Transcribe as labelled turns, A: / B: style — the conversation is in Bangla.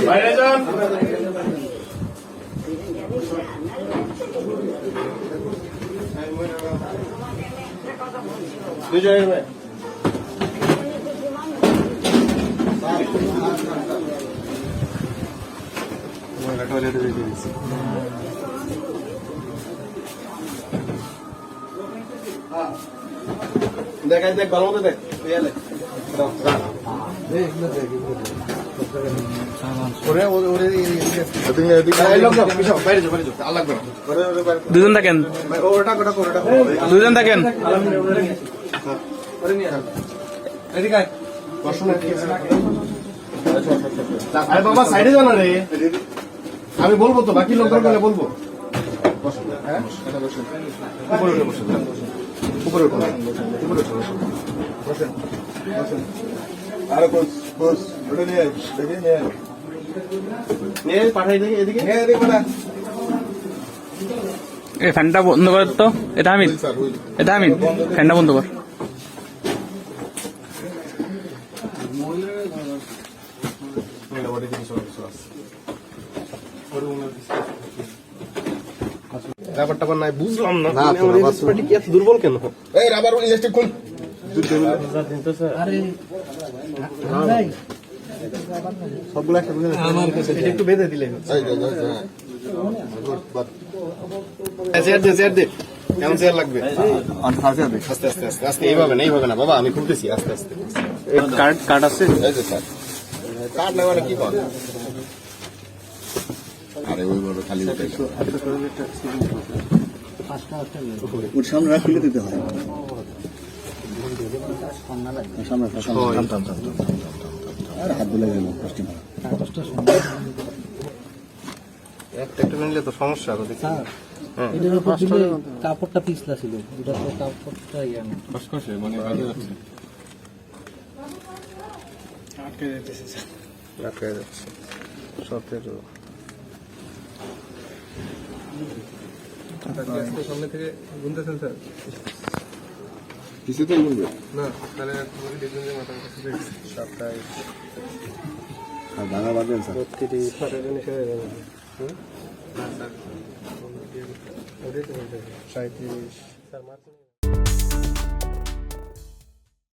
A: বাইরে যান। দুই জায়গায় টয়লেটে দিয়ে দিয়েছি। দেখ দেখ ভালো মতো দেখ
B: দুজন থাকেন, দুজন থাকেন।
A: আরে বাবা সাইডে যাও না রে, আমি বলবো তো, বাকি লোক দরকার বলবো। উপরে উঠে বসে, উপরে উঠে উপরে উঠে বসেন বসেন। আরে কোচ কোচ ওটা নিয়ে দেখে নিয়ে পাঠাই দেখি, এদিকে এদিকে পাঠা।
B: এই ফ্যানটা বন্ধ কর তো। এটা আমি, এটা আমি, ফ্যানটা বন্ধ কর।
A: রাবার টাবার নাই, বুঝলাম না দুর্বল কেন? এই রাবার ইলেকট্রিক কোন সবগুলো একটু বেঁধে দিলে কেমন চেয়ার লাগবে? আস্তে আস্তে আস্তে আস্তে, এইভাবে না এইভাবে না বাবা, আমি খুলতেছি আস্তে আস্তে। কার্ড আছে? কার্ড না মানে কি কর? আরে ওইভাবে খালি
C: ওর সামনে খুলে দিতে হয়। হাত ধুলে গেল
A: একটা নিলে তো সমস্যা তো দেখি।
D: কাপড়টা পিছলা ছিল, এটা তো কাপড়টা
A: মানে আটকে যাচ্ছে সতেরো। সামনে থেকে গুনতেছেন স্যার?
C: কিছুতেই বলবে
A: না, তাহলে দেখবেন যে মাথার কাছে 27
C: আর ভাঙা বাঁধবেন স্যার।
A: 32 37 sir March